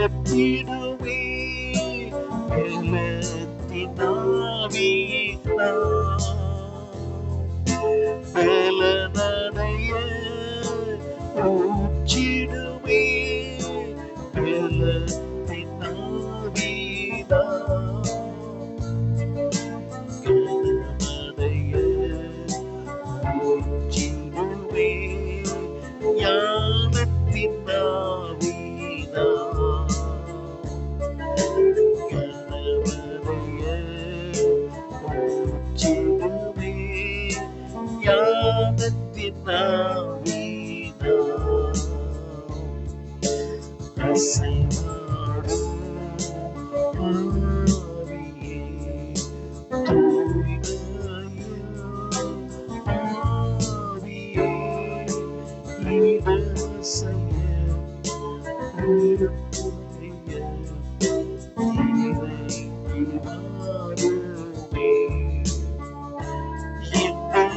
பலத்திடுவே பலனடைய ஊற்றிடுவே பலத்தினாவீதா கனமடைய ஊற்றிடுவே ஞானத்தின் ஆவிதா கனமடைய ஊற்றிடுவே ஞானத்தின் ஆவிதா அசைவாடும் ஆவியே தூய்மையின் ஆவியே இடசைய உயிர்ப்புடைய இறைவாருமே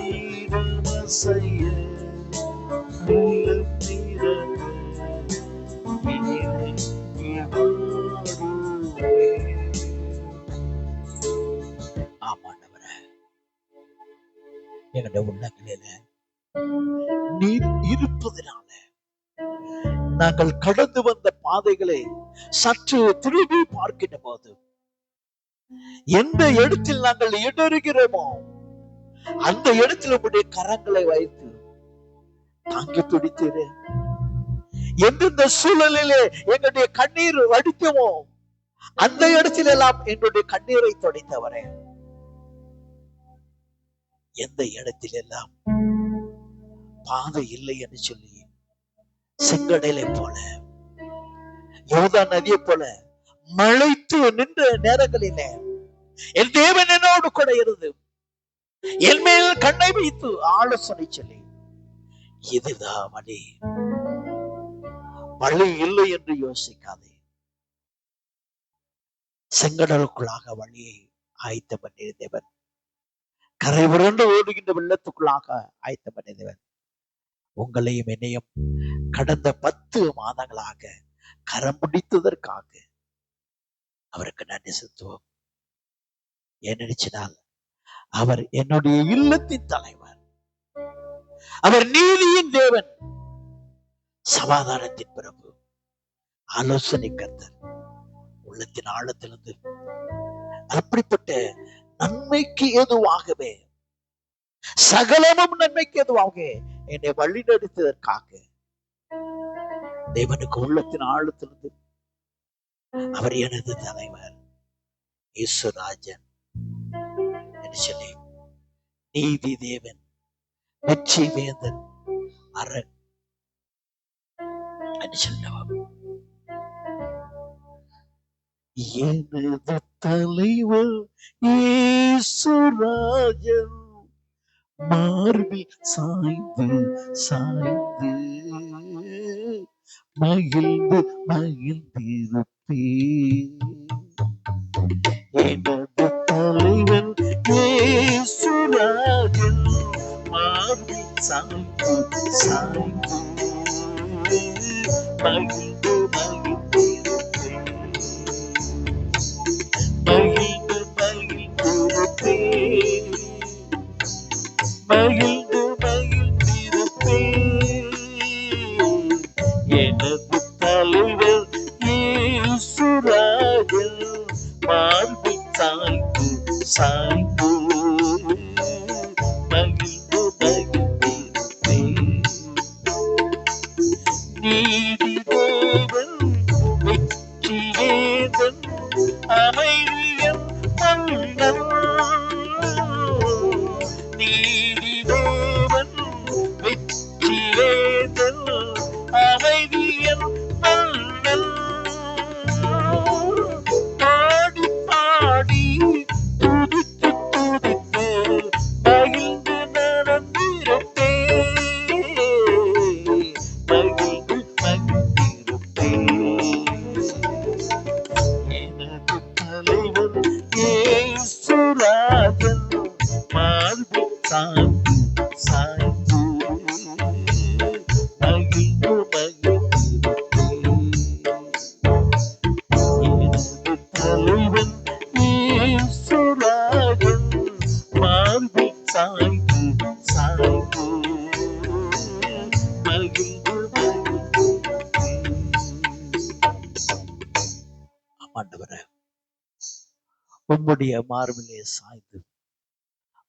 இடமசைய எங்களுடைய உள்ளங்களில நீர் இருப்பதனால நாங்கள் கடந்து வந்த பாதைகளை சற்று திரும்பி பார்க்கின்ற போது எந்த இடத்தில் நாங்கள் இடறுகிறோமோ அந்த இடத்தில் உங்களுடைய கரங்களை வைத்து தாங்கி பிடித்தீரு. எந்தெந்த சூழலிலே எங்களுடைய கண்ணீர் வடித்தமோ அந்த இடத்தில் எல்லாம் எங்களுடைய கண்ணீரை துடைத்தவரே. எந்த இடத்தில் எல்லாம் பாதை இல்லை என்று சொல்லி செங்கடலை போல யோர்தா நதியை போல மழைத்து நின்ற நேரங்களிலே என் தேவன் என்னோடு கூட இருந்து என் மேல் கண்ணை வைத்து ஆலோசனை சொல்லி இதுதான் வழி, வழி இல்லை என்று யோசிக்காதே, செங்கடலுக்குள்ளாக வழியை ஆயத்தம் பண்ணியிருந்தவன், கரை புரண்டு ஓடுகின்ற வெள்ளத்துக்குள்ளாக ஆயத்தம் பண்ணியிருந்தவன் உங்களையும் என்னையும் கடந்த 10 மாதங்களாக கரம் பிடித்ததற்காக அவருக்கு நன்றி செலுத்துவோம். ஏனெனினால் அவர் என்னுடைய இல்லத்தின் தலைவர், அவர் நீதியின் தேவன், சமாதானத்தின் பிரபு, ஆலோசனை கர்த்தர், உள்ளத்தின் ஆழத்திலிருந்து அப்படிப்பட்ட நன்மைக்கு ஏதுவாகவே சகலமும் நன்மைக்கு ஏதுவாக என்னை வழி நடத்தியதற்காக தேவனுக்கு உள்ளத்தின் ஆழத்திலிருந்து அவர் எனது தலைவர் ஈஸ்வராஜன் என்று சொல்லி நீதி தேவன், வெற்றி வேந்தன், அரண் என்று சொல்லவும் எனது தலைவர் ஈஸ்வராஜன் மார்பில் சாய்ந்து சாய்ந்து மகிழ்ந்து மகிழ்ந்திருப்பேன். எனது தலைவன் ஈஸ்வராஜன் மார்பில் சாய்ந்து சாய்ந்து மகிழ்ந்து மகிழ்ந்திருப்பேன். மகிழ்ந்து மகிழ்ந்திருப்பேன். மகிழ்ந்து மகிழ்ந்திருப்பேன். எனது தலைவர் ஈஸ்வராஜன் மார்பில் சாய்ந்து சாய்ந்து மகிழ்ந்து மகிழ்ந்திருப்பேன். நீதி தேவன், வெற்றி வேந்தன், அமைதியன் மன்னன். நீதி தேவன், வெற்றி வேந்தன், அமைதியன் மன்னன். பாடி பாடி துதித்து ஆண்டவரே, உம்முடைய மார்பிலே சாய்ந்து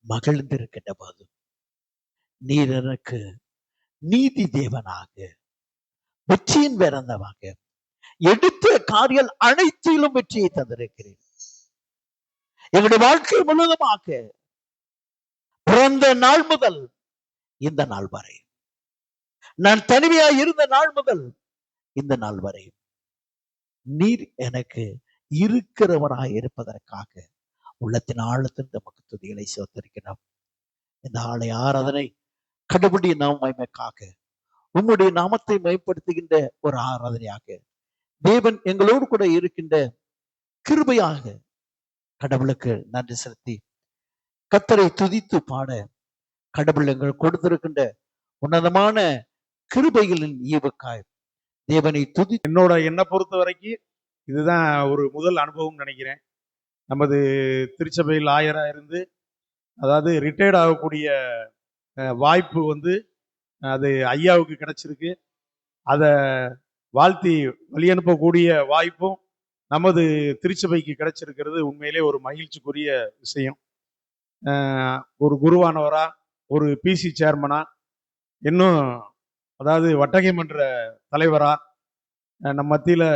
மகிழ்ந்திருக்கின்ற போது நீர் எனக்கு நீதி தேவனாக, வெற்றியின் பிறந்தவாக, எடுத்த காரியங்கள் அனைத்திலும் வெற்றியை தந்திருக்கிறேன். எங்களுடைய வாழ்க்கை முழுவதுமாக பிறந்த நாள் முதல் இந்த நாள் வரை, நான் தனிமையாய் இருந்த நாள் முதல் இந்த நாள் வரை நீர் எனக்கு இருக்கிறவராய் இருப்பதற்காக உள்ளத்தின் ஆழத்தின் நமக்கு துதிகளை சோத்தரிக்கிறோம். இந்த ஆலய ஆராதனை கடவுளுடைய மகிமைக்காக, உம்முடைய நாமத்தை மேம்படுத்துகின்ற ஒரு ஆராதனையாக, தேவன் எங்களோடு கூட இருக்கின்ற கிருபையாக கடவுளுக்கு நன்றி செலுத்தி கர்த்தரை துதித்து பாட கடவுள் எங்கள் கொடுத்திருக்கின்ற உன்னதமான கிருபைகளின் ஈவுக்காய் தேவனை துதி. என்னை பொறுத்த வரைக்கும் இதுதான் ஒரு முதல் அனுபவம் நினைக்கிறேன். நமது திருச்சபையில் ஆயராக இருந்து, அதாவது ரிட்டையர்ட் ஆகக்கூடிய வாய்ப்பு அது ஐயாவுக்கு கிடைச்சிருக்கு. அதை வாழ்த்தி வழி அனுப்பக்கூடிய வாய்ப்பும் நமது திருச்சபைக்கு கிடைச்சிருக்கிறது உண்மையிலே ஒரு மகிழ்ச்சிக்குரிய விஷயம். ஒரு குருவானவரா, ஒரு பிசி சேர்மனா, இன்னும் அதாவது வட்டகை மன்ற தலைவரா நம்ம மத்தியில்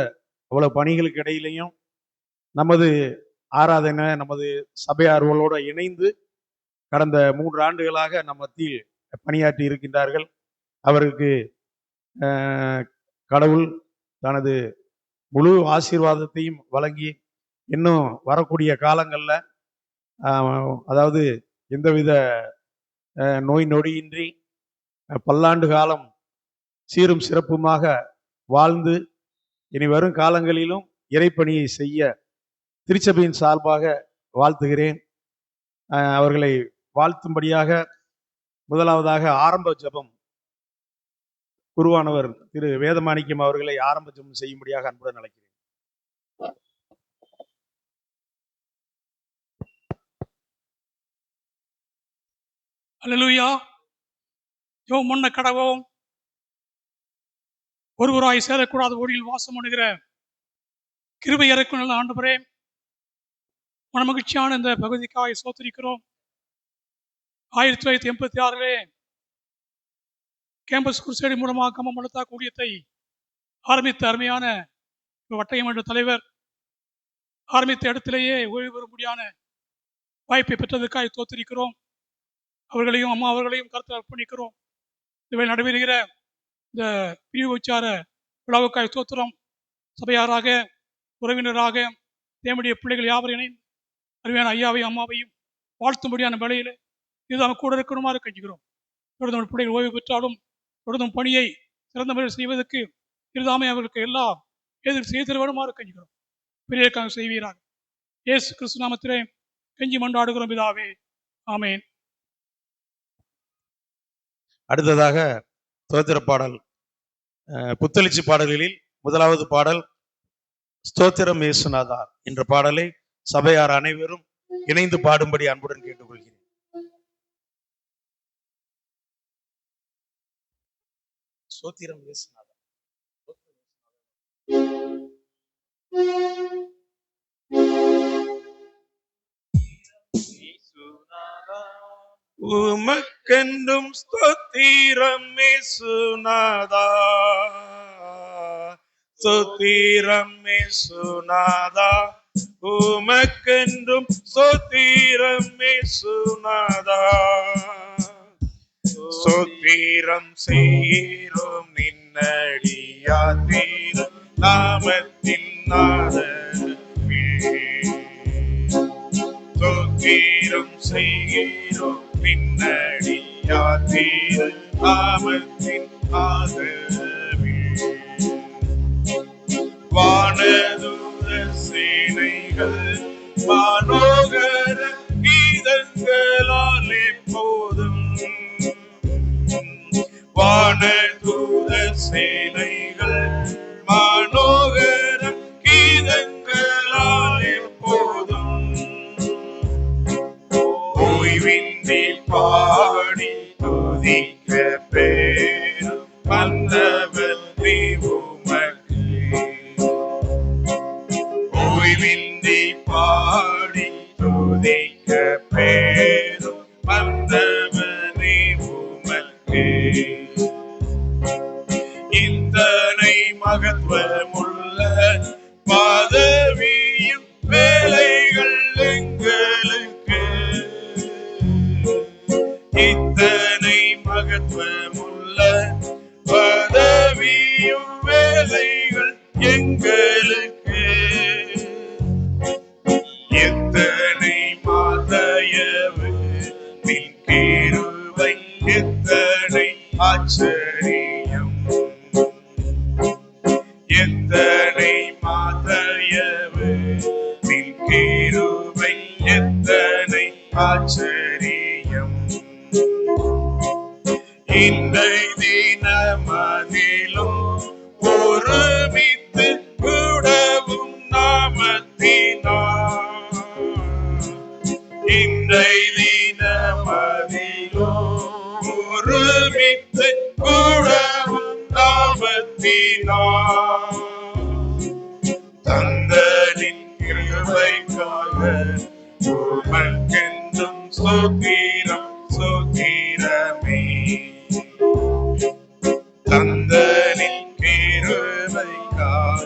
அவ்வளவு பணிகளுக்கு இடையிலையும் நமது ஆராதனை, நமது சபையார்களோடு இணைந்து கடந்த 3 ஆண்டுகளாக நம் மத்தியில் பணியாற்றி இருக்கின்றார்கள். அவருக்கு கடவுள் தனது முழு ஆசீர்வாதத்தையும் வழங்கி இன்னும் வரக்கூடிய காலங்களில் அதாவது எந்தவித நோய் நொடியின்றி பல்லாண்டு காலம் சீரும் சிறப்புமாக வாழ்ந்து இனி வரும் காலங்களிலும் இறைப்பணியை செய்ய திருச்சபையின் சார்பாக வாழ்த்துகிறேன். அவர்களை வாழ்த்தும்படியாக முதலாவதாக ஆரம்ப ஜெபம் குருவானவர் திரு வேதமாணிக்கம் அவர்களை ஆரம்ப ஜெபம் செய்யும்படியாக அன்புடன் அழைக்கிறேன். அல்லேலூயா. ஜெபம் பண்ண கடவோம். ஒருவராய் சேரக்கூடாத ஒளியில் வாசம் பண்ணுகிற கிருபை இறக்கும் நல்ல ஆண்டவரே, மனமகிழ்ச்சியான இந்த பகுதிக்காக சோத்திரிக்கிறோம். 1986 கேம்பஸ் குருசேடி மூலமாக கம்மமலத்தா கூடியத்தை ஆரம்பித்த அருமையான வட்டயம் என்ற தலைவர் ஆரம்பித்த இடத்திலேயே ஓய்வு பெறும்படியான வாய்ப்பை பெற்றதற்காக தோத்திரிக்கிறோம். அவர்களையும் அம்மா அவர்களையும் கருத்தில் அர்ப்பணிக்கிறோம். இவை நடைபெறுகிற இந்த பிரிவு உச்சார விழாவுக்காய் தோத்திரம். சபையாராக, உறவினராக, தேவனுடைய பிள்ளைகள் யாவரும் இணைந்து அருமையான ஐயாவையும் அம்மாவையும் வாழ்த்தும்படியான வேளையில் இதுதான் கூட இருக்கணுமாறு கஞ்சுகிறோம். தொடர்ந்து பிள்ளைகள் ஓய்வு பெற்றாலும் தொடர்ந்தும் பணியை சிறந்த முறையில் செய்வதற்கு இதுதாமே அவர்களுக்கு எல்லாம் செய்து வருமாறு கஞ்சுகிறோம். பெரியக்காக செய்வீராக. இயேசு கிறிஸ்து நாமத்திலே கஞ்சி மன்றாடுகிறோம் பிதாவே, ஆமேன். அடுத்ததாக ஸ்தோத்திர பாடல், புத்தளிச்சி பாடல்களில் முதலாவது பாடல் ஸ்தோத்திரம் இயேசுநாதா என்ற பாடலை சபையார் அனைவரும் இணைந்து பாடும்படி அன்புடன் கேட்டுக்கொள்கிறேன். ஸ்தோத்திரம் இயேசுநாதா. உமக்கென்றும் ஸ்தோத்திரம் இயேசுநாதா, ஸ்தோத்திரம் இயேசுநாதா, உமக்கென்றும் ஸ்தோத்திரம் இயேசுநாதா, ஸ்தோத்திரம் செய்கிறோம் நின்னடியார் நாமத்தின் ஸ்தோத்திரம் செய்கிறோம் பின்னடியார் நாமத்தின் வானதூத சேனைகள் வானோகர கீதங்களால் எப்போதும், வானதூத சேனைகள் வானோகர கீதங்களால் எப்போதும் ஓய்வின்றி பாடி துதிக்க பேரும் வந்தவர் நீ உமக்கு. ஓய்வின்றி பாடி துதிக்க பேரும் வந்தவனே உமக்கே. இத்தனை மகத்துவமுள்ள பதவியும் வேலைகள் எங்களுக்கு, இத்தனை மகத்துவமுள்ள பதவியும் வேலைகள் எங்களுக்கு, எத்தனை மாதயவு நின் கிருபை, எத்தனை ஆச்சரியம், எத்தனை மாதயவு நின் கிருபை, எத்தனை ஆச்சரியம். இன்றை தினமதிலும் ஒருமித்து கூடவும் நாமத்தினார், இன்றை தினமதிலும் ஒருமித்து கூடவும் நாமத்தினார். தந்தனின் கிருபைக்காக உமக்கென்றும் ஸ்தோத்திரம் ஸ்தோத்திரமே. தந்தனின் கிருபைக்காக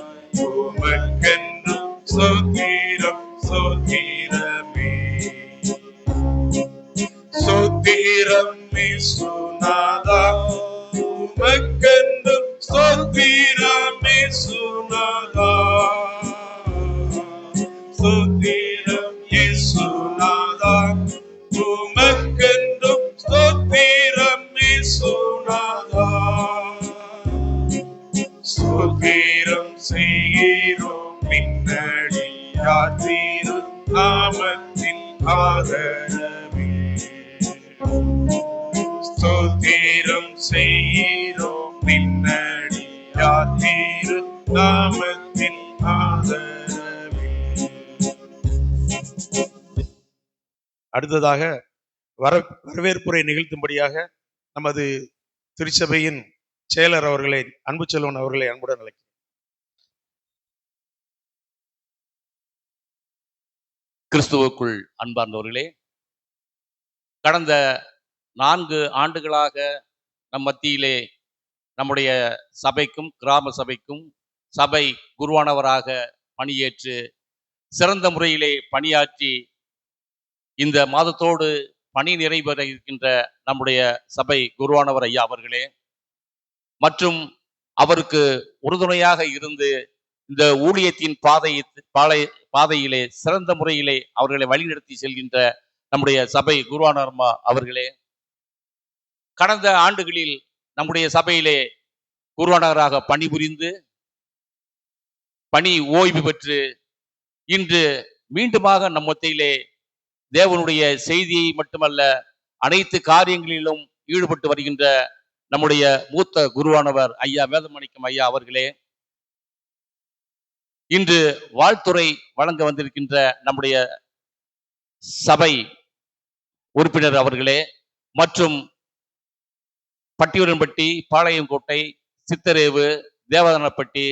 உமக்கென்றும் ஸ்தோத்திரம் ஸ்தோத்திரமே. ஸ்தோத்திரம் இயேசுநாதா, உமக்கென்றும் ஸ்தோத்திரம் இயேசுநாதா, ஸ்தோத்திரம் இயேசுநாதா, உமக்கென்றும் ஸ்தோத்திரம் இயேசுநாதா. ஸ்தோத்திரம் செய்கிறோம் பின்னடியார் திரு நாமத்தின் ஆதரவே. ஸ்தோத்திரம் செய்கிறோம் பின்னடியார் திரு நாமத்தின் ஆதரவே. அடுத்ததாக வரவேற்புரை நிகழ்த்தும்படியாக நமது திருச்சபையின் செயலர் அவர்களை, அன்பு செல்வன் அவர்களை அன்புடன் அழைக்கிறேன். கிறிஸ்துவுக்குள் அன்பார்ந்தவர்களே, கடந்த 4 ஆண்டுகளாக நம் மத்தியிலே நம்முடைய சபைக்கும் கிராம சபைக்கும் சபை குருவானவராக பணியேற்று சிறந்த முறையிலே பணியாற்றி இந்த மாதத்தோடு பணி நிறைவேற இருக்கின்ற நம்முடைய சபை குருவானவர் ஐயா அவர்களே மற்றும் அவருக்கு உறுதுணையாக இருந்து இந்த ஊழியத்தின் பாதையிலே சிறந்த முறையிலே அவர்களை வழிநடத்தி செல்கின்ற நம்முடைய சபை குருவானவர்மா அவர்களே, கடந்த ஆண்டுகளில் நம்முடைய சபையிலே குருவானவராக பணிபுரிந்து பணி ஓய்வு பெற்று இன்று மீண்டுமாக நம் மத்தியிலே தேவனுடைய செய்தியை மட்டுமல்ல அனைத்து காரியங்களிலும் ஈடுபட்டு வருகின்ற நம்முடைய மூத்த குருவானவர் ஐயா வேதமாணிக்கம் ஐயா அவர்களே, இன்று வாழ்த்துறை வழங்க வந்திருக்கின்ற நம்முடைய சபை உறுப்பினர் அவர்களே மற்றும் பட்டியூரன்பட்டி, பாளையங்கோட்டை, சித்தரேவு, தேவதானப்பட்டி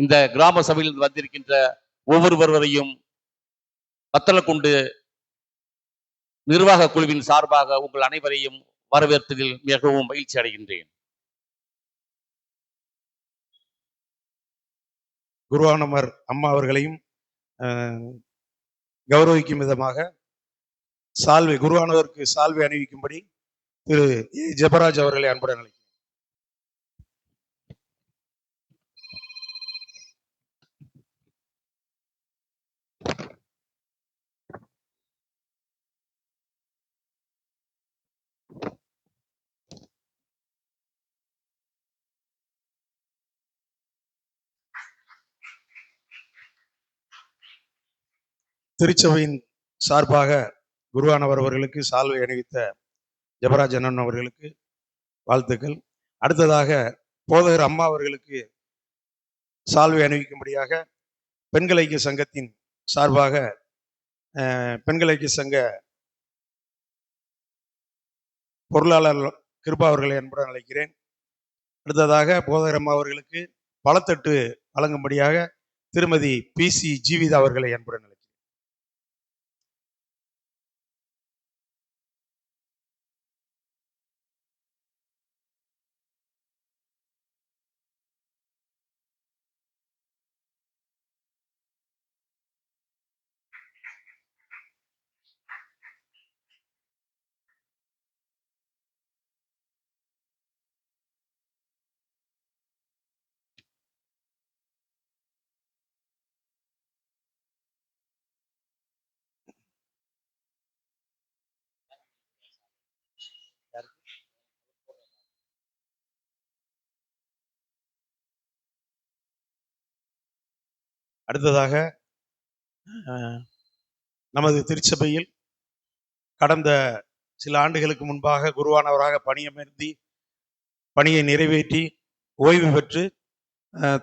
இந்த கிராம சபையில் வந்திருக்கின்ற ஒவ்வொருவரையும் வத்தலக்குண்டு நிர்வாக குழுவின் சார்பாக உங்கள் அனைவரையும் வரவேற்பதில் மிகவும் மகிழ்ச்சி அடைகின்றேன். குருவானவர் அம்மா அவர்களையும் கௌரவிக்கும் விதமாக சால்வை, குருவானவருக்கு சால்வை அணிவிக்கும்படி திரு ஏ ஜெபராஜ் அவர்களை அன்புடன் அழைக்கிறேன். திருச்சபையின் சார்பாக குருவானவர் அவர்களுக்கு சால்வை அணிவித்த ஜெபராஜ் அண்ணன் அவர்களுக்கு வாழ்த்துக்கள். அடுத்ததாக போதகர் அம்மா அவர்களுக்கு சால்வை அணிவிக்கும்படியாக பெண்கள் ஐக்கிய சங்கத்தின் சார்பாக பெண்கள் ஐக்கிய சங்க பொருளாளர் கிருபா அவர்களை அன்புடன் அழைக்கிறேன். அடுத்ததாக போதகர் அம்மா அவர்களுக்கு பழத்தட்டு வழங்கும்படியாக திருமதி PC ஜீவிதா அவர்களை அன்புடன் அழைக்கிறேன். அடுத்ததாக நமது திருச்சபையில் கடந்த சில ஆண்டுகளுக்கு முன்பாக குருவானவராக பணியமர்த்தி பணியை நிறைவேற்றி ஓய்வு பெற்று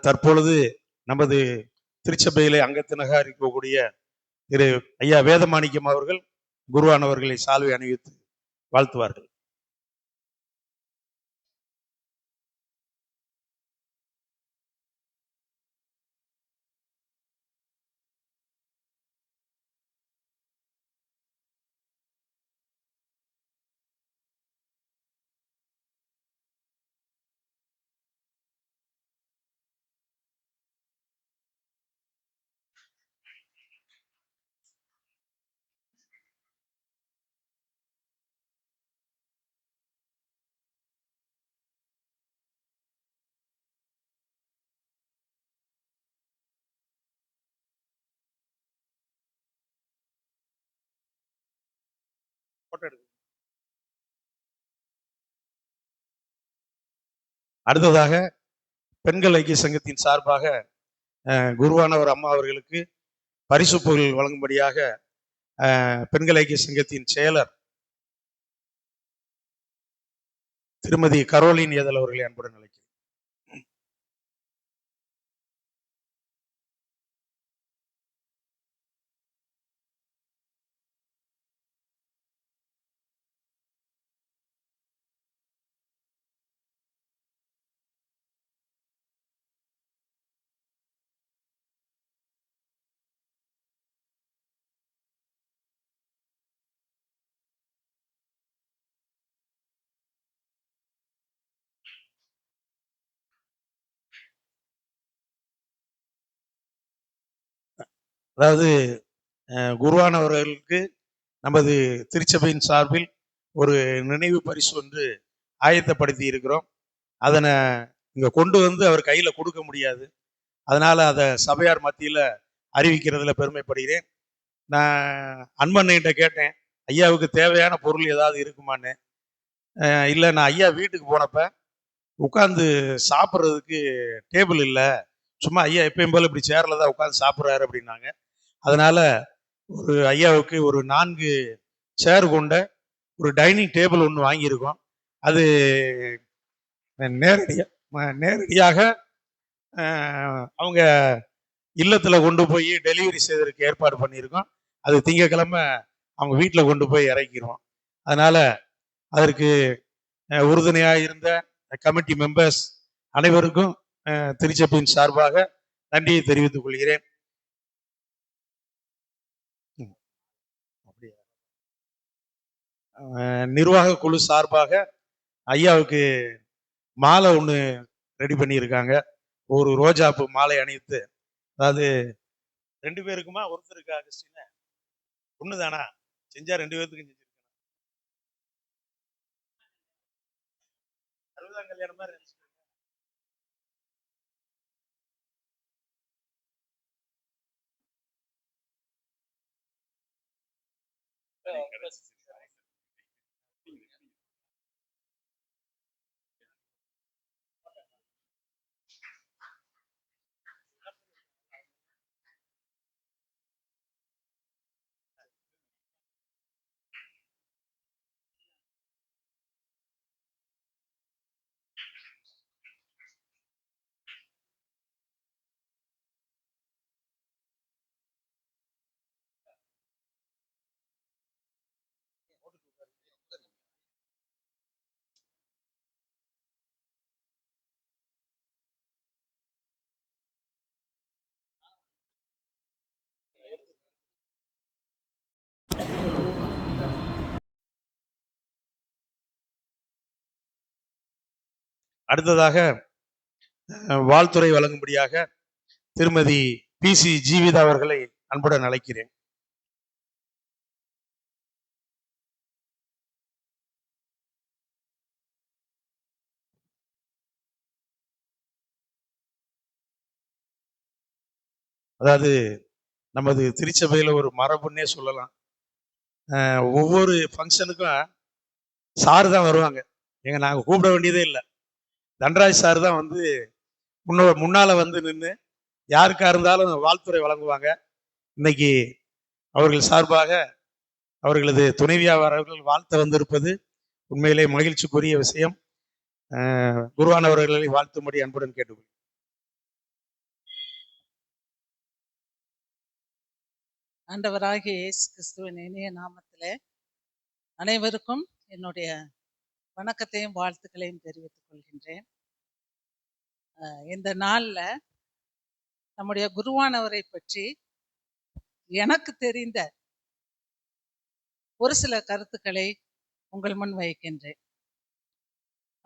தற்பொழுது நமது திருச்சபையிலே அங்கத்தினராக இருக்கக்கூடிய திரு ஐயா வேதமாணிக்கம் அவர்கள் குருவானவர்களை சால்வை அணிவித்து வாழ்த்துவார்கள். அடுத்ததாக பெண்கள் ஐக்கிய சங்கத்தின் சார்பாக குருவானவர் அம்மா அவர்களுக்கு பரிசு பொருள் வழங்கும்படியாக பெண்கள் ஐக்கிய சங்கத்தின் செயலர் திருமதி கரோலின் ஏதல் அவர்களை அன்புடன் அழைக்கிறேன். அதாவது குருவானவர்களுக்கு நமது திருச்சபையின் சார்பில் ஒரு நினைவு பரிசு ஒன்று ஆயத்தப்படுத்தி இருக்கிறோம். அதனை இங்க கொண்டு வந்து அவர் கையில கொடுக்க முடியாது. அதனால அதை சபையார் மத்தியில அறிவிக்கிறதுல பெருமைப்படுகிறேன். நான் அன்பண்ணிட்ட கேட்டேன், ஐயாவுக்கு தேவையான பொருள் ஏதாவது இருக்குமான்னு. இல்லை, நான் ஐயா வீட்டுக்கு போனப்ப உட்காந்து சாப்பிட்றதுக்கு டேபிள் இல்லை, சும்மா ஐயா எப்பயும் போல இப்படி சேர்ல தான் உட்காந்து சாப்பிட்றாரு அப்படின்னாங்க. அதனால ஒரு ஐயாவுக்கு ஒரு 4 சேர் கொண்ட ஒரு டைனிங் டேபிள் ஒன்று வாங்கியிருக்கோம். அது நேரடியாக அவங்க இல்லத்துல கொண்டு போய் டெலிவரி செய்வதற்கு ஏற்பாடு பண்ணியிருக்கோம். அது திங்கக்கிழமை அவங்க வீட்டில் கொண்டு போய் இறக்கிடுவோம். அதனால அதற்கு உறுதுணையாக இருந்த கமிட்டி மெம்பர்ஸ் அனைவருக்கும் திருச்சபையின் சார்பாக நன்றியை தெரிவித்துக் கொள்கிறேன். நிர்வாக குழு சார்பாக ஐயாவுக்கு மாலை ஒன்று ரெடி பண்ணியிருக்காங்க. ஒரு ரோஜாப்பு மாலை அணிவித்து, அதாவது 2 பேருக்குமா ஒருத்தருக்கா கிறிஸ்டினா? ஒண்ணுதானா? செஞ்சா 2 பேருக்கு செஞ்சிருக்கேன். 60ஆம் கல்யாணம் மாதிரி நினைச்சுக்கோங்க. அடுத்ததாக வாழ்த்துரை வழங்கும்படியாக திருமதி PC ஜீவிதா அவர்களை அன்புடன் அழைக்கிறேன். அதாவது நமது திருச்சபையில ஒரு மரபுன்னே சொல்லலாம். ஒவ்வொரு ஃபங்க்ஷனுக்கும் சாரு தான் வருவாங்க. நாங்கள் கூப்பிட வேண்டியதே இல்லை. தன்ராஜ் சார் தான் வந்து முன்னால வந்து நின்று யாருக்கா இருந்தாலும் வாழ்த்துரை வழங்குவாங்க. இன்னைக்கு அவர்கள் சார்பாக அவர்களது துணைவியார் அவர்கள் வாழ்த்த வந்திருப்பது உண்மையிலே மகிழ்ச்சிக்குரிய விஷயம். குருவானவர்களை வாழ்த்தும்படி அன்புடன் கேட்டுக்கொள்கிறேன். ஆண்டவராகிய இயேசு கிறிஸ்துவின் இனிய நாமத்திலே அனைவருக்கும் என்னுடைய வணக்கத்தையும் வாழ்த்துக்களையும் தெரிவித்துக் கொள்கின்றேன். இந்த நாளில் நம்முடைய குருவானவரை பற்றி எனக்கு தெரிந்த ஒரு சில கருத்துக்களை உங்கள் முன் வைக்கின்றேன்.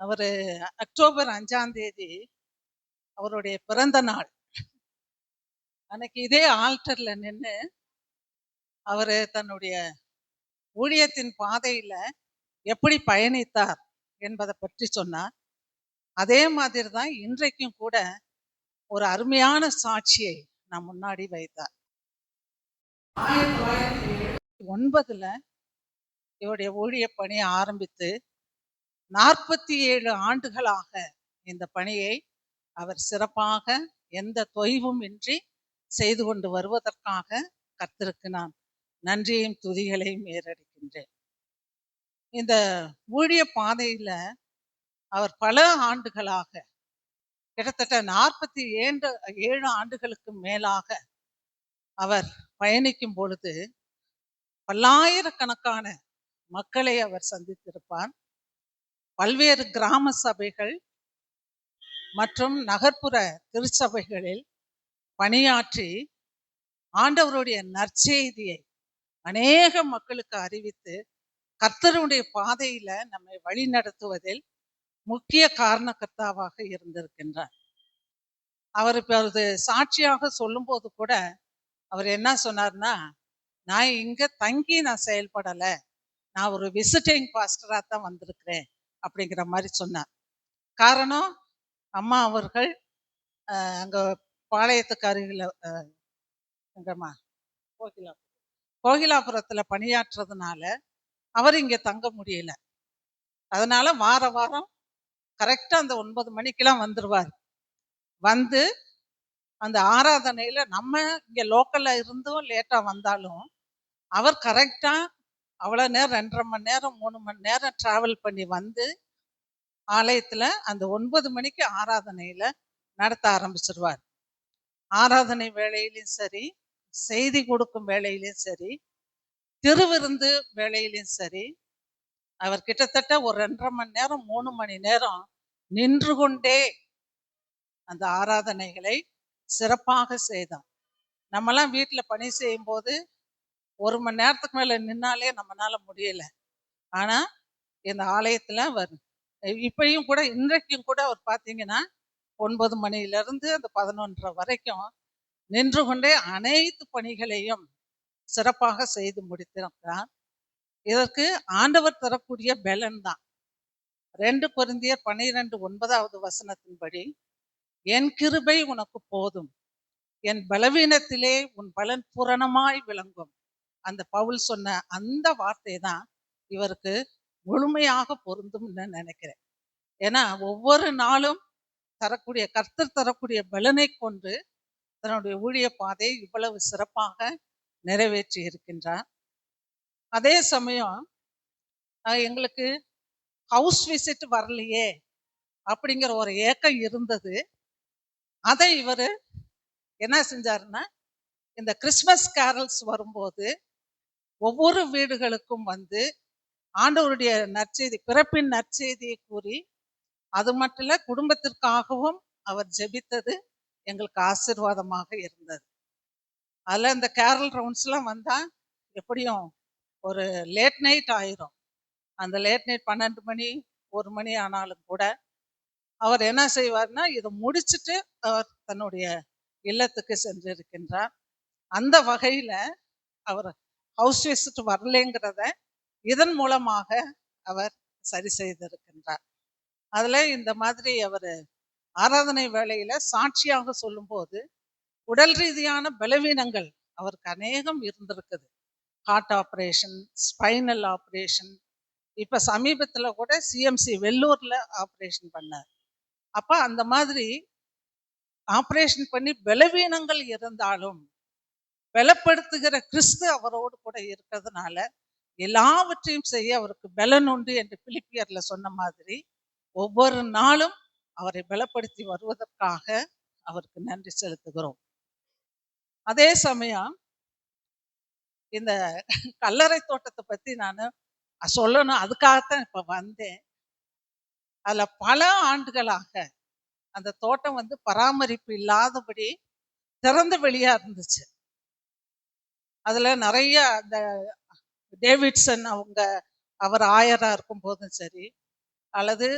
அவர் அக்டோபர் 5ஆம் தேதி அவருடைய பிறந்த நாள் அன்னைக்கு இதே ஆல்டர்ல நின்று அவர் தன்னுடைய ஊழியத்தின் பாதையில எப்படி பயணித்தார் என்பதை பற்றி சொன்னார். அதே மாதிரி தான் இன்றைக்கும் கூட ஒரு அருமையான சாட்சியை நான் முன்னாடி வைத்தார். 1909 இவருடைய ஊழிய பணியை ஆரம்பித்து 47 ஆண்டுகளாக இந்த பணியை அவர் சிறப்பாக எந்த தொய்வும் இன்றி செய்து கொண்டு வருவதற்காக கர்த்தருக்கு நான் நன்றியையும் துதிகளையும் ஏறெடுக்கின்றேன். இந்த ஊழிய பாதையில அவர் பல ஆண்டுகளாக கிட்டத்தட்ட 47 ஆண்டுகளுக்கு மேலாக அவர் பயணிக்கும் பொழுது பல்லாயிரக்கணக்கான மக்களை அவர் சந்தித்திருப்பார். பல்வேறு கிராம சபைகள் மற்றும் நகர்ப்புற திருச்சபைகளில் பணியாற்றி ஆண்டவருடைய நற்செய்தியை அநேக மக்களுக்கு அறிவித்து கர்த்தருடைய பாதையில நம்மை வழி நடத்துவதில் முக்கிய காரணகர்த்தாவாக இருந்திருக்கின்றார். அவர் இப்பொழுது சாட்சியாக சொல்லும் போது கூட அவர் என்ன சொன்னார்னா, நான் இங்க தங்கி நான் செயல்படலை, நான் ஒரு விசிட்டிங் பாஸ்டரா தான் வந்திருக்கிறேன் அப்படிங்கிற மாதிரி சொன்னார். காரணம், அம்மா அவர்கள் அங்க பாளையத்துக்கு அருகில் எங்கம்மா கோகிலாபுரத்துல பணியாற்றுறதுனால அவர் இங்க தங்க முடியல. அதனால வார வாரம் கரெக்டா அந்த 9 மணிக்கெல்லாம் வந்துருவார். வந்து அந்த ஆராதனையில நம்ம இங்க லோக்கல்ல இருந்தும் லேட்டா வந்தாலும் அவர் கரெக்டா அவ்வளோ நேரம் 2.5 மணி நேரம் 3 மணி நேரம் டிராவல் பண்ணி வந்து ஆலயத்துல அந்த 9 மணிக்கு ஆராதனையில நடத்த ஆரம்பிச்சிருவார். ஆராதனை வேளையிலையும் சரி, செய்தி கொடுக்கும் வேளையிலையும் சரி, திருவிருந்து வேளையிலையும் சரி, அவர் கிட்டத்தட்ட ஒரு 2.5 மணி நேரம் 3 மணி நேரம் நின்று கொண்டே அந்த ஆராதனைகளை சிறப்பாக செய்தார். நம்மலாம் வீட்டில் பணி செய்யும் போது 1 மணி நேரத்துக்கு மேல நின்னாலே நம்மளால முடியல. ஆனா இந்த ஆலயத்துல அவர் இப்பயும் கூட இன்றைக்கும் கூட அவர் பார்த்தீங்கன்னா 9 மணியிலிருந்து அந்த 11:30 வரைக்கும் நின்று கொண்டே அனைத்து பணிகளையும் சிறப்பாக செய்து முடித்திருக்கிறார். இதற்கு ஆண்டவர் தரக்கூடிய பலன் தான். 2 கொரிந்தியர் 12:9 வசனத்தின்படி, என் கிருபை உனக்கு போதும், என் பலவீனத்திலே உன் பலன் பூரணமாய் விளங்கும். அந்த பவுல் சொன்ன அந்த வார்த்தை தான் இவருக்கு முழுமையாக பொருந்தும்னு நினைக்கிறேன். ஏன்னா ஒவ்வொரு நாளும் தரக்கூடிய கர்த்தர் தரக்கூடிய பலனை கொண்டு தன்னுடைய ஊழிய பாதையை இவ்வளவு சிறப்பாக நிறைவேற்றி இருக்கின்றார். அதே சமயம் எங்களுக்கு ஹவுஸ் விசிட் வரலையே அப்படிங்கிற ஒரு ஏக்கம் இருந்தது. அதை இவர் என்ன செஞ்சாருன்னா, இந்த கிறிஸ்மஸ் கேரல்ஸ் வரும்போது ஒவ்வொரு வீடுகளுக்கும் வந்து ஆண்டவருடைய நற்செய்தி, பிறப்பின் நற்செய்தியை கூறி, அது மட்டும் இல்ல குடும்பத்திற்காகவும் அவர் ஜெபித்தது எங்களுக்கு ஆசீர்வாதமாக இருந்தது. அதுல இந்த கேரல் ரவுண்ட்ஸ்லாம் வந்தா எப்படியும் ஒரு லேட் நைட் ஆயிரும். அந்த லேட் நைட் 12 மணி 1 மணி ஆனாலும் கூட அவர் என்ன செய்வார்னா இதை முடிச்சுட்டு அவர் தன்னுடைய இல்லத்துக்கு சென்றிருக்கின்றார். அந்த வகையில அவர் ஹவுஸ் விசிட் வரலைங்கிறத இதன் மூலமாக அவர் சரி செய்திருக்கின்றார். அதுல இந்த மாதிரி அவர் ஆராதனை வேளையில சாட்சியாக சொல்லும்போது உடல் ரீதியான பலவீனங்கள் அவருக்கு அநேகம் இருந்திருக்குது. ஹார்ட் ஆப்ரேஷன், ஸ்பைனல் ஆப்ரேஷன், இப்ப சமீபத்துல கூட சிஎம்சி வெள்ளூர்ல ஆப்ரேஷன் பண்ணார். அப்ப அந்த மாதிரி ஆப்ரேஷன் பண்ணி பலவீனங்கள் இருந்தாலும் பலப்படுத்துகிற கிறிஸ்து அவரோடு கூட இருக்கிறதுனால எல்லாவற்றையும் செய்ய அவருக்கு பலன் உண்டு என்று பிலிப்பியர்ல சொன்ன மாதிரி ஒவ்வொரு நாளும் அவரை பலப்படுத்தி வருவதற்காக அவருக்கு நன்றி செலுத்துகிறோம். அதே சமயம் இந்த கல்லறை தோட்டத்தை பத்தி நான் சொல்லணும், அதுக்காகத்தான் இப்ப வந்தேன். அதுல பல ஆண்டுகளாக அந்த தோட்டம் பராமரிப்பு இல்லாதபடி திறந்த வெளியா இருந்துச்சு. அதுல நிறைய அந்த டேவிட்சன் அவர் ஆயரா இருக்கும் போதும் சரி, அல்லது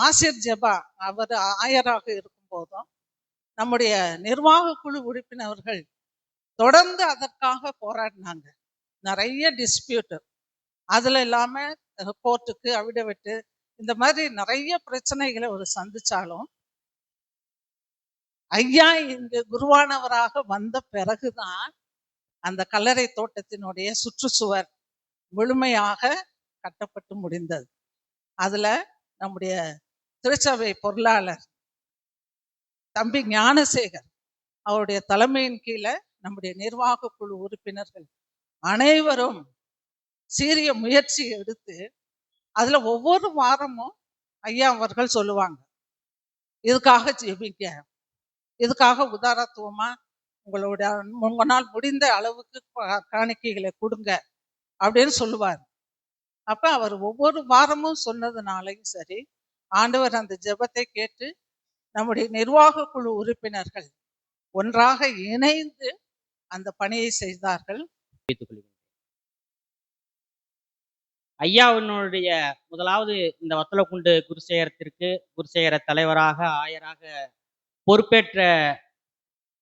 ஆசிர் ஜெபா அவர் ஆயராக இருக்கும் போதும் நம்முடைய நிர்வாக குழு உறுப்பினர்கள் தொடர்ந்து அதற்காக போராடினாங்க. நிறைய டிஸ்பியூட், அதுல இல்லாம கோர்ட்டுக்கு அவிடவிட்டு இந்த மாதிரி நிறைய பிரச்சனைகளை ஒரு சந்திச்சாலும் ஐயா இங்கு குருவானவராக வந்த பிறகுதான் அந்த கல்லறை தோட்டத்தினுடைய சுற்றுச்சுவர் முழுமையாக கட்டப்பட்டு முடிந்தது. அதுல நம்முடைய திருச்சபை பொருளாளர் தம்பி ஞானசேகர் அவருடைய தலைமையின் கீழே நம்முடைய நிர்வாக குழு உறுப்பினர்கள் அனைவரும் சீரிய முயற்சி எடுத்து அதுல ஒவ்வொரு வாரமும் ஐயா அவர்கள் சொல்லுவாங்க, இதுக்காக ஜெபிங்க, இதுக்காக உதாரத்துவமா உங்களால் முடிந்த அளவுக்கு காணிக்கைகளை கொடுங்க அப்படின்னு சொல்லுவார். அப்ப அவர் ஒவ்வொரு வாரமும் சொன்னதுனாலையும் சரி, ஆண்டவர் அந்த ஜெபத்தை கேட்டு நம்முடைய நிர்வாக குழு உறுப்பினர்கள் ஒன்றாக இணைந்து அந்த பணியை செய்தார்கள். ஐயாவினுடைய முதலாவது இந்த வத்தலக்குண்டு குருசேகர தலைவராக ஆயராக பொறுப்பேற்ற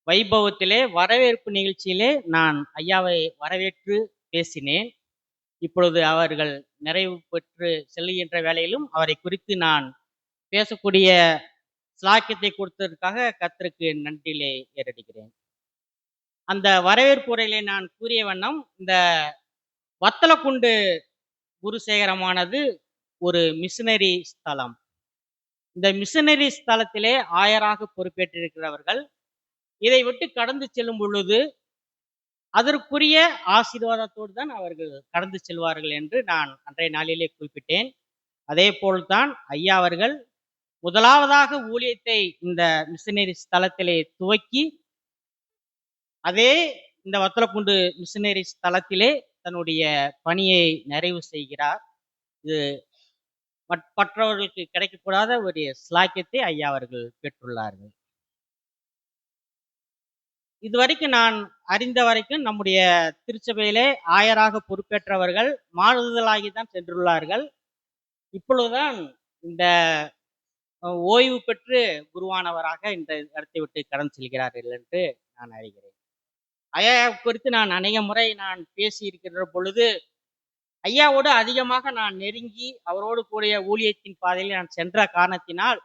வைபவத்திலே வரவேற்பு நிகழ்ச்சியிலே நான் ஐயாவை வரவேற்று பேசினேன். இப்பொழுது அவர்கள் நிறைவு பெற்று செல்லுகின்ற வேளையிலும் அவரை குறித்து நான் பேசக்கூடிய ஸ்லாக்கியத்தை கொடுத்ததற்காக கர்த்தருக்கு நன்றியிலே ஏறடிக்கிறேன். அந்த வரவேற்பு உரையிலே நான் கூறிய வண்ணம் இந்த வத்தலக்குண்டு குருசேகரமானது ஒரு மிஷனரி ஸ்தலம். இந்த மிஷனரி ஸ்தலத்திலே ஆயராக பொறுப்பேற்றிருக்கிறவர்கள் இதை விட்டு கடந்து செல்லும் பொழுது அதற்குரிய ஆசீர்வாதத்தோடு தான் அவர்கள் கடந்து செல்வார்கள் என்று நான் அன்றைய நாளிலே குறிப்பிட்டேன். அதே போல்தான் ஐயா அவர்கள் முதலாவதாக ஊழியத்தை இந்த மிஷனரி ஸ்தலத்திலே துவக்கி அதே இந்த வத்தலக்குண்டு மிஷனரி ஸ்தலத்திலே தன்னுடைய பணியை நிறைவு செய்கிறார். இது மற்றவர்களுக்கு கிடைக்கக்கூடாத ஒரு ஸ்லாக்கியத்தை ஐயா அவர்கள் பெற்றுள்ளார்கள். இதுவரைக்கும் நான் அறிந்த வரைக்கும் நம்முடைய திருச்சபையிலே ஆயராக பொறுப்பேற்றவர்கள் மாறுதலாகி தான் சென்றுள்ளார்கள். இப்பொழுதுதான் இந்த ஓய்வு பெற்று குருவானவராக இந்த இடத்தை விட்டு கடந்து செல்கிறார்கள் என்று நான் அறிகிறேன். ஐயா குறித்து நான் அநேக முறை நான் பேசி இருக்கிற பொழுது ஐயாவோடு அதிகமாக நான் நெருங்கி அவரோடு கூடிய ஊழியத்தின் பாதையில் நான் சென்ற காரணத்தினால்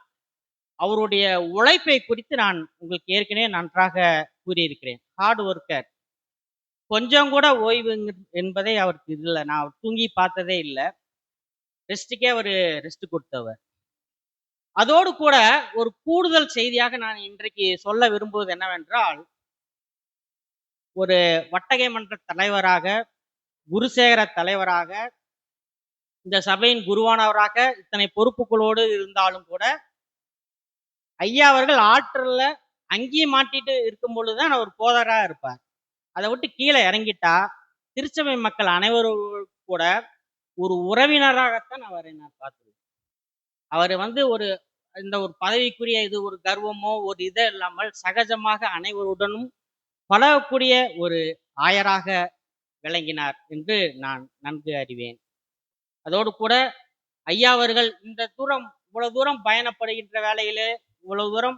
அவருடைய உழைப்பை குறித்து நான் உங்களுக்கு ஏற்கனவே நன்றாக கூறியிருக்கிறேன். ஹார்ட் ஒர்க்கர், கொஞ்சம் கூட ஓய்வு என்பதை அவருக்கு இல்லை. நான் தூங்கி பார்த்ததே இல்லை. ரெஸ்ட்டுக்கே அவர் ரெஸ்ட் கொடுத்தவர். அதோடு கூட ஒரு கூடுதல் செய்தியாக நான் இன்றைக்கு சொல்ல விரும்புவது என்னவென்றால், ஒரு வட்டகை மன்ற தலைவராக, குருசேகர தலைவராக, இந்த சபையின் குருவானவராக இத்தனை பொறுப்புகளோடு இருந்தாலும் கூட ஐயா அவர்கள் ஆற்றல்ல அங்கேயே மாட்டிட்டு இருக்கும் பொழுதுதான் அவர் போதராக இருப்பார். அதை விட்டு கீழே இறங்கிட்டா திருச்சபை மக்கள் அனைவரும் கூட ஒரு உறவினராகத்தான் அவரை நான் பார்த்துருவேன். அவர் ஒரு இந்த ஒரு பதவிக்குரிய இது ஒரு கர்வமோ ஒரு இதே இல்லாமல் சகஜமாக அனைவருடனும் பழகக்கூடிய ஒரு ஆயராக விளங்கினார் என்று நான் நன்கு அறிவேன். அதோடு கூட ஐயா அவர்கள் இந்த தூரம் இவ்வளவு தூரம் பயணப்படுகின்ற வேலையிலே இவ்வளவு தூரம்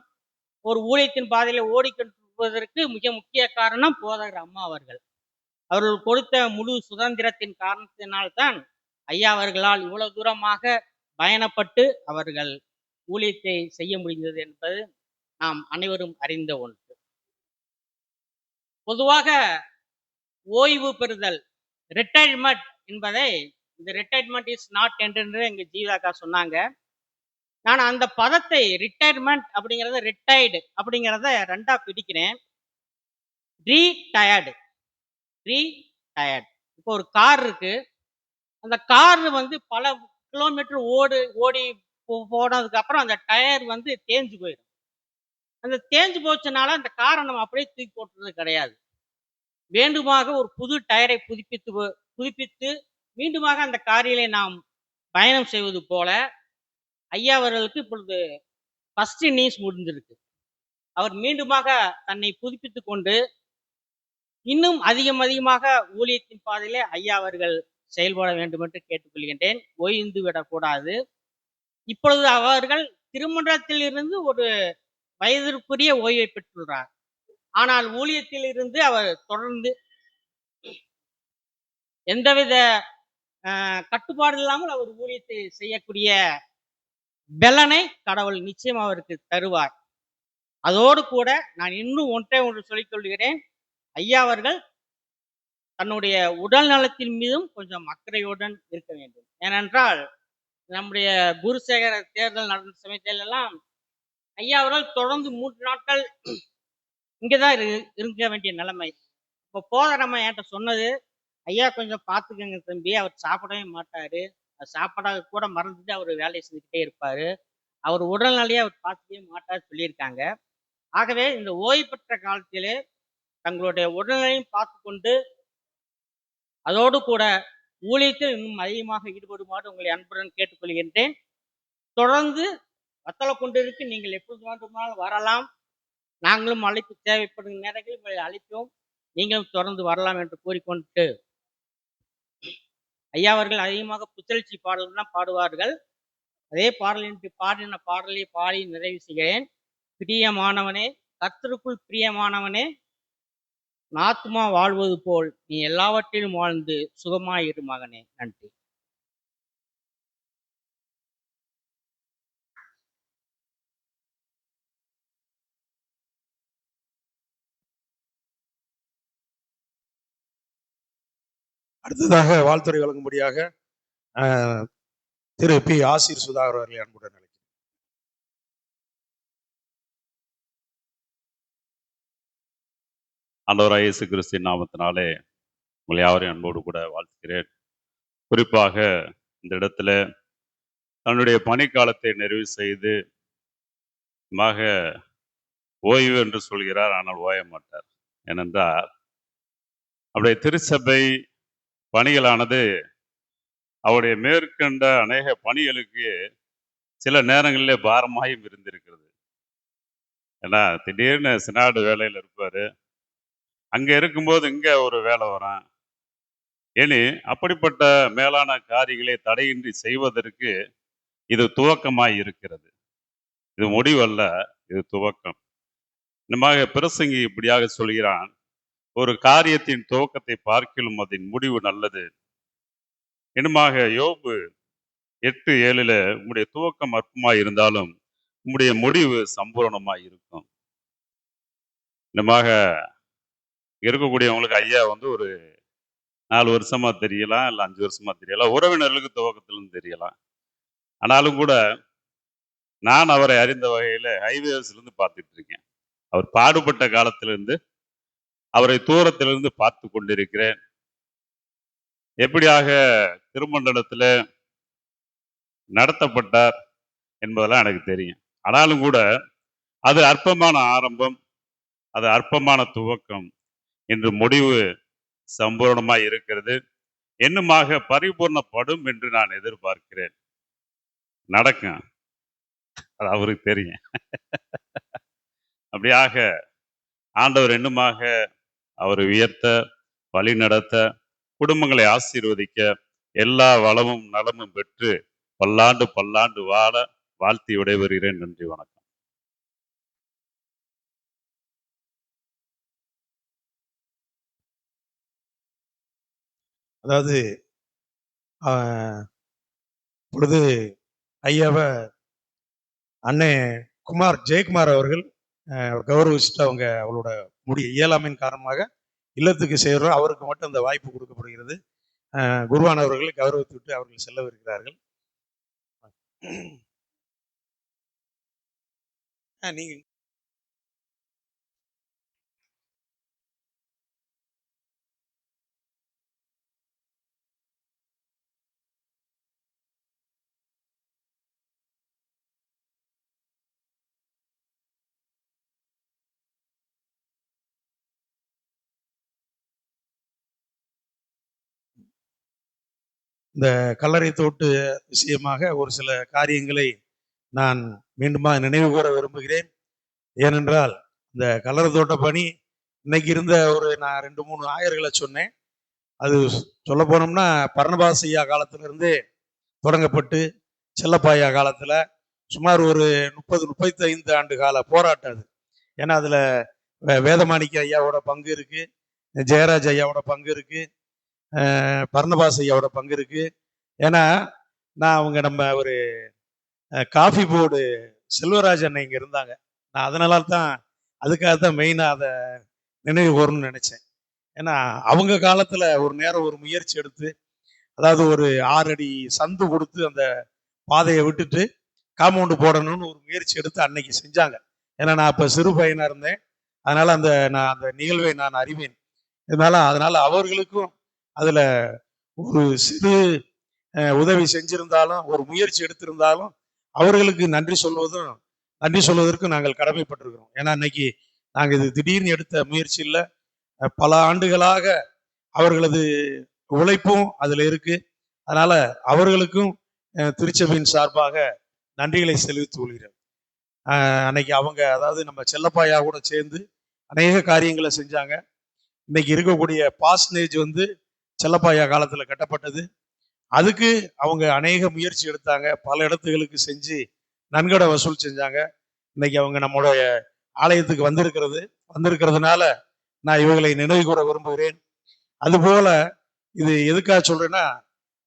ஒரு ஊழியத்தின் பாதையில ஓடிக்கொண்டிருப்பதற்கு மிக முக்கிய காரணம் போதகர் அம்மா அவர்கள். அவர்கள் கொடுத்த முழு சுதந்திரத்தின் காரணத்தினால்தான் ஐயா அவர்களால் இவ்வளவு தூரமாக பயணப்பட்டு அவர்கள் ஊழியத்தை செய்ய முடிந்தது என்பது நாம் அனைவரும் அறிந்த ஒன்று. பொதுவாக ஓய்வு பெறுதல், ரிட்டையர்மெண்ட் என்பதை, இந்த ரிட்டையர்மெண்ட் இஸ் நாட் என்று எங்க ஜீவாக்கா சொன்னாங்க. நான் அந்த பதத்தை ரிட்டையர்மெண்ட் அப்படிங்கிறத, ரிட்டையர்டு அப்படிங்கிறத ரெண்டா பிடிக்கிறேன். ரீடயர்டு, ரீடயர்டு. இப்போ ஒரு கார் இருக்கு, அந்த கார் பல கிலோமீட்டர் ஓடி போனதுக்கு அப்புறம் அந்த டயர் தேஞ்சு போயிடும். அந்த தேஞ்சு போச்சனால அந்த காரை நம்ம அப்படியே தூக்கி போட்டுறது கிடையாது. வேண்டுமாக ஒரு புது டயரை புதுப்பித்து மீண்டுமாக அந்த காரிலே நாம் பயணம் செய்வது போல ஐயா அவர்களுக்கு இப்பொழுது ஃபர்ஸ்ட் இன்னிங்ஸ் முடிஞ்சிருக்கு. அவர் மீண்டுமாக தன்னை புதுப்பித்துக் கொண்டு இன்னும் அதிகமாக ஊழியத்தின் பாதையிலே ஐயா அவர்கள் செயல்பட வேண்டும் என்று கேட்டுக்கொள்கின்றேன். ஓய்ந்து விடக்கூடாது. இப்பொழுது அவர்கள் திருமணத்தில் இருந்து ஒரு வயதிற்குரிய ஓய்வை பெற்றுள்ளார். ஆனால் ஊழியத்தில் இருந்து அவர் தொடர்ந்து எந்தவித கட்டுப்பாடு இல்லாமல் அவர் ஊழியத்தை செய்யக்கூடிய பலனை கடவுள் நிச்சயம் அவருக்கு தருவார். அதோடு கூட நான் இன்னும் ஒன்று சொல்லிக் கொள்கிறேன். ஐயா அவர்கள் தன்னுடைய உடல் நலத்தின் மீதும் கொஞ்சம் அக்கறையுடன் இருக்க வேண்டும். ஏனென்றால் நம்முடைய குருசேகர தேர்தல் நடந்த சமயத்தில் எல்லாம் ஐயா அவர்கள் தொடர்ந்து 3 நாட்கள் இங்கதான் இருக்க வேண்டிய நிலைமை. இப்போ போதரம்மா என்கிட்ட சொன்னது, ஐயா கொஞ்சம் பார்த்துக்கங்க தம்பி, அவர் சாப்பிடவே மாட்டாரு, சாப்பிட கூட மறந்துட்டு அவர் வேலையை செஞ்சுக்கிட்டே இருப்பாரு, அவர் உடல்நிலையை அவர் பார்த்துக்கவே மாட்டார் சொல்லியிருக்காங்க. ஆகவே இந்த ஓய்வு பெற்ற காலத்திலே தங்களுடைய உடல்நிலையும் பார்த்து கொண்டு அதோடு கூட ஊழியத்தில் இன்னும் அதிகமாக ஈடுபடுமாறு உங்களை அன்புடன் கேட்டுக்கொள்கின்றேன். தொடர்ந்து வத்தலை கொண்டிருக்கு, நீங்கள் எப்பொழுது வேண்டுமானாலும் வரலாம். நாங்களும் அழைப்பு தேவைப்படும் நேரங்களில் உங்களை அழைப்போம், நீங்களும் தொடர்ந்து வரலாம் என்று கூறிக்கொண்டு, ஐயா அவர்கள் அதிகமாக புத்தெழுச்சி பாடல்கள் தான் பாடுவார்கள். அதே பாடின பாடலை பாடி நிறைவு செய்கிறேன். பிரியமானவனே, கர்த்தருக்குள் பிரியமானவனே, ஆத்துமா வாழ்வது போல் நீ எல்லாவற்றிலும் வாழ்ந்து சுகமாயிரு மகனே. நன்றி. அடுத்ததாக வாழ்த்துறை வழங்கும்படியாக திரு பி. ஆசிர் சுதாகர் அவர்களை அன்புடன் அழைக்கிறேன். ஆண்டவராகிய இயேசு கிறிஸ்துவின் நாமத்தினாலே உங்களை யாவரையும் அன்போடு கூட வாழ்த்துகிறேன். குறிப்பாக இந்த இடத்துல தன்னுடைய பணிக்காலத்தை நிறைவு செய்து மக ஓய்வு என்று சொல்கிறார், ஆனால் ஓய மாட்டார். ஏனென்றால் அவருடைய திருச்சபை பணிகளானது அவருடைய மேற்கண்ட அநேக பணிகளுக்கு சில நேரங்களிலே பாரமாயும் இருந்திருக்கிறது. ஏன்னா திடீர்னு சினாடு வேலையில் இருப்பார், அங்கே இருக்கும்போது இங்கே ஒரு வேலை வரும். இனி அப்படிப்பட்ட மேலான காரியங்களை தடையின்றி செய்வதற்கு இது துவக்கமாய் இருக்கிறது. இது முடிவல்ல, இது துவக்கம். இன்னமாக பிரசங்கி இப்படியாக சொல்கிறான், ஒரு காரியத்தின் துவக்கத்தை பார்க்கிலும் அதன் முடிவு நல்லது. இன்னுமாக யோபு 8:7 உங்களுடைய துவக்கம் அற்பமாய் இருந்தாலும் உங்களுடைய முடிவு சம்பூரணமாய் இருக்கும். இன்னமாக இருக்கக்கூடியவங்களுக்கு ஐயா ஒரு 4 வருஷமா தெரியலாம், இல்லை 5 வருஷமா தெரியலாம், உறவினர்களுக்கு துவக்கத்திலும் தெரியலாம். ஆனாலும் கூட நான் அவரை அறிந்த வகையில ஹைவேஸ்லேருந்து பார்த்துட்டு இருக்கேன். அவர் பாடுபட்ட காலத்திலிருந்து அவரை தூரத்திலிருந்து பார்த்து கொண்டிருக்கிறேன். எப்படியாக திருமண்டலத்தில் நடத்தப்பட்டார் என்பதெல்லாம் எனக்கு தெரியும். ஆனாலும் கூட அது அற்பமான ஆரம்பம், அது அற்பமான துவக்கம், இன்று முடிவு சம்பூர்ணமாய் இருக்கிறது. இன்னுமாக பரிபூர்ணப்படும் என்று நான் எதிர்பார்க்கிறேன். நடக்கும், அது அவருக்கு தெரியும். அப்படியாக ஆண்டவர் இன்னுமாக அவரை உயர்த்த, வழி நடத்த, குடும்பங்களை ஆசீர்வதிக்க, எல்லா வளமும் நலமும் பெற்று பல்லாண்டு பல்லாண்டு வாழ வாழ்த்தி விடைபெறுகிறேன். நன்றி, வணக்கம். அதாவது பொழுது ஐயாவ அண்ணே ஜெயக்குமார் அவர்கள் கௌரவிச்சுட்டு அவளோட இயலாமையின் காரணமாக இல்லத்துக்கு சேர்றோம். அவருக்கு மட்டும் இந்த வாய்ப்பு கொடுக்கப்படுகிறது. குருவானவர்களை கௌரவித்து விட்டு அவர்கள் செல்லவிருக்கிறார்கள். நீங்க இந்த கல்லறை தோட்டு விஷயமாக ஒரு சில காரியங்களை நான் மீண்டுமா நினைவு கூற விரும்புகிறேன். ஏனென்றால் இந்த கல்லறை தோட்ட பணி இன்னைக்கு இருந்த நான் 2-3 ஆயர்களை சொன்னேன். அது சொல்ல போனோம்னா பர்ணபாஸ் ஐயா காலத்திலிருந்தே தொடங்கப்பட்டு செல்லப்பாயா காலத்துல சுமார் ஒரு 30-35 ஆண்டு கால போராட்டம் அது. ஏன்னா அதுல வேதமாணிக்க ஐயாவோட பங்கு இருக்கு, ஜெயராஜ் ஐயாவோட பங்கு இருக்கு, பர்ணபாஸ் ஐயாவோட பங்கு இருக்கு. ஏன்னா நான் நம்ம ஒரு காஃபி போர்டு செல்வராஜ் அண்ணன் இங்க இருந்தாங்க. நான் அதனால தான் அதுக்காக தான் மெயினா அதை நினைவு கூறணும்னு நினைச்சேன். ஏன்னா அவங்க காலத்துல ஒரு நேரம் ஒரு முயற்சி எடுத்து, அதாவது ஒரு 6 அடி சந்து கொடுத்து அந்த பாதையை விட்டுட்டு காம்பவுண்டு போடணும்னு ஒரு முயற்சி எடுத்து அன்னைக்கு செஞ்சாங்க. ஏன்னா நான் அப்ப சிறு பையனா இருந்தேன். அதனால நான் அந்த நிகழ்வை நான் அறிவேன். அதனால அவர்களுக்கும் அதுல ஒரு சிறு உதவி செஞ்சிருந்தாலும், ஒரு முயற்சி எடுத்திருந்தாலும் அவர்களுக்கு நன்றி சொல்வதற்கும் நாங்கள் கடமைப்பட்டிருக்கிறோம். ஏன்னா இன்னைக்கு நாங்கள் இது திடீர்னு எடுத்த முயற்சி இல்லை, பல ஆண்டுகளாக அவர்களது உழைப்பும் அதுல இருக்கு. அதனால அவர்களுக்கும் திருச்சபையின் சார்பாக நன்றிகளை தெரிவித்துக் கொள்கிறேன். அன்னைக்கு அதாவது நம்ம செல்லப்பாயா கூட சேர்ந்து அநேக காரியங்களை செஞ்சாங்க. இன்னைக்கு இருக்கக்கூடிய பாஸ்னேஜ் செல்லப்பாயா காலத்துல கட்டப்பட்டது. அதுக்கு அவங்க அநேக முயற்சி எடுத்தாங்க, பல இடத்துகளுக்கு செஞ்சு நன்கொடை வசூல் செஞ்சாங்க. இன்னைக்கு அவங்க நம்முடைய ஆலயத்துக்கு வந்திருக்கிறதுனால நான் இவர்களை நினைவு கூற விரும்புகிறேன். அதுபோல இது எதுக்காக சொல்றேன்னா,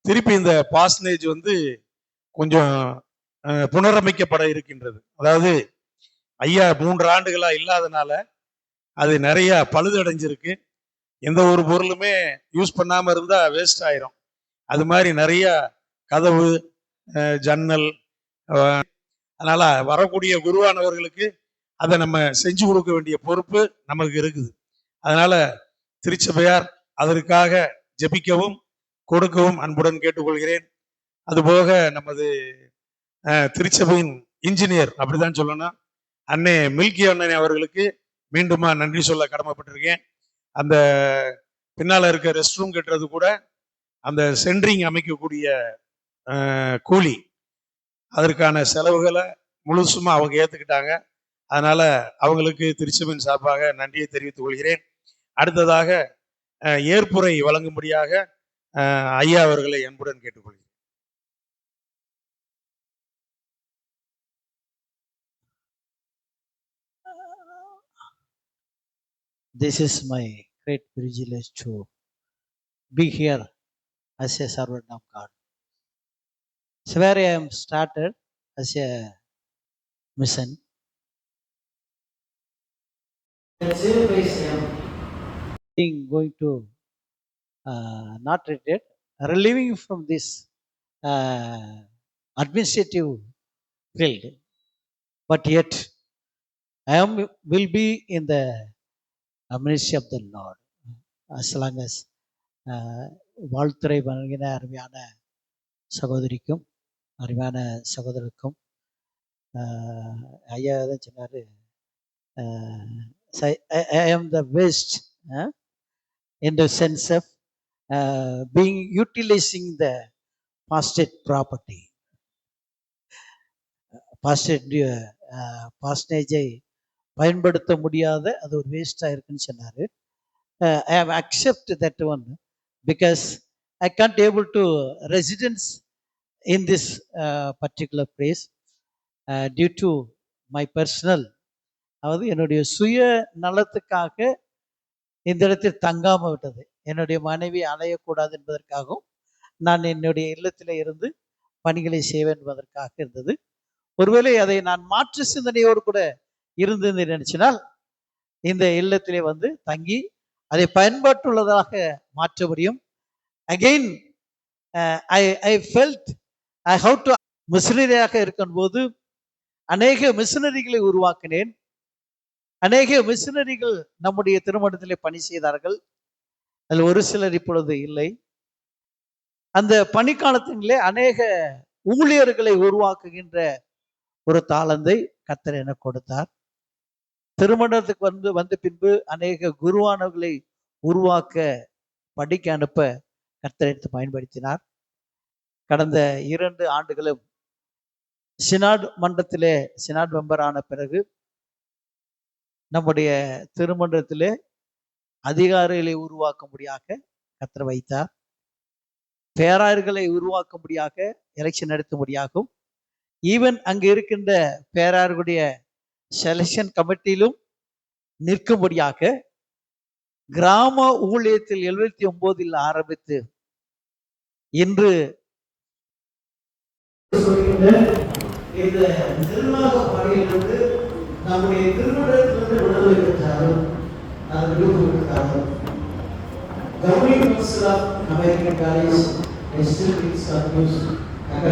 திருப்பி இந்த பாஸ்னேஜ் கொஞ்சம் புனரமைக்கப்பட இருக்கின்றது. அதாவது ஐயா 3 ஆண்டுகளா இல்லாதனால அது நிறைய பழுதடைஞ்சிருக்கு. எந்த ஒரு பொருளுமே யூஸ் பண்ணாம இருந்தா வேஸ்ட் ஆயிரும். அது மாதிரி நிறைய கதவு, ஜன்னல், அதனால வரக்கூடிய குருவானவர்களுக்கு அதை நம்ம செஞ்சு கொடுக்க வேண்டிய பொறுப்பு நமக்கு இருக்குது. அதனால திருச்சபையார் அதற்காக ஜெபிக்கவும் கொடுக்கவும் அன்புடன் கேட்டுக்கொள்கிறேன். அதுபோக நமது திருச்சபையின் இன்ஜினியர், அப்படிதான் சொல்லணும், அண்ணே மில்கி அண்ணன் அவர்களுக்கு மீண்டுமா நன்றி சொல்ல கடமைப்பட்டிருக்கேன். அந்த பின்னால இருக்க ரெஸ்ட் ரூம் கட்டுறது கூட அந்த சென்ட்ரிங் அமைக்கக்கூடிய கூலி, அதற்கான செலவுகளை முழுசுமா அவங்க ஏத்துக்கிட்டாங்க. அதனால அவங்களுக்கு திருச்சபையின் சார்பாக நன்றியை தெரிவித்துக் கொள்கிறேன். அடுத்ததாக ஏற்புரை வழங்கும்படியாக ஐயா அவர்களை அன்புடன் கேட்டுக்கொள்கிறேன். This is my great privilege to be here as a servant of God. So where I am started as a mission. Going to not retreat, relieving from this administrative field, but yet I will be in the ministry of the Lord as long as வாழ்த்துறை வழங்கின அருமையான சகோதரிக்கும் அருமையான சகோதரருக்கும் ஐயா தான் சொன்னாரு, I am the best in the sense of being utilizing the pastorate property. பாஸ்டேஜை பயன்படுத்த முடியாத அது ஒரு வேஸ்டா இருக்குன்னு சொன்னாரு. I have accepted that one because I can't able to residence in this particular place. Due to my personal, அதாவது என்னுடைய சுய நலத்துக்காக இந்த இடத்தில் தங்காமல் விட்டது. என்னுடைய மனைவி அலையக்கூடாது என்பதற்காகவும் நான் என்னுடைய இல்லத்தில் இருந்து பணிகளை செய்வேன் என்பதற்காக இருந்தது. ஒருவேளை அதை நான் மாற்று சிந்தனையோடு கூட இருந்து நினைச்சினால் இந்த இல்லத்திலே வந்து தங்கி அதை பயன்பாட்டுள்ளதாக மாற்ற முடியும். Again I felt I have to மிஷனரியாக இருக்கும்போது அநேக மிஷனரிகளை உருவாக்கினேன். அநேக மிஷனரிகள் நம்முடைய திருமணத்திலே பணி செய்தார்கள். அதில் ஒரு சிலர் இப்பொழுது இல்லை. அந்த பணிக்காலத்திலே அநேக ஊழியர்களை உருவாக்குகின்ற ஒரு தாளந்தை கர்த்தர் எனக்கு கொடுத்தார். திருமணத்துக்கு வந்த பின்பு அநேக குருவானவர்களை உருவாக்க படிக்க அனுப்ப கர்த்தர் எடுத்து பயன்படுத்தினார். கடந்த 2 ஆண்டுகளும் சினாட் மன்றத்திலே சினாட் மெம்பர் ஆன பிறகு நம்முடைய திருமணத்திலே அதிகாரிகளை உருவாக்கும்படியாக கர்த்தர் வைத்தார். பேராயர்களை உருவாக்கும்படியாக எலெக்ஷன் நடத்தும்படியாகவும், ஈவன் அங்கு இருக்கின்ற பேராயர்களுடைய செலெக்ஷன் கமிட்டியிலும் நிற்கும்படியாக கிராம ஊழியத்தில் 79 ஆரம்பித்து இன்று இந்த நிர்வாக பணியிலிருந்து நம்முடைய திருமணத்திலிருந்து விடுதலை பெற்றாலும் அது விடுவித்தாலும் governing council of American college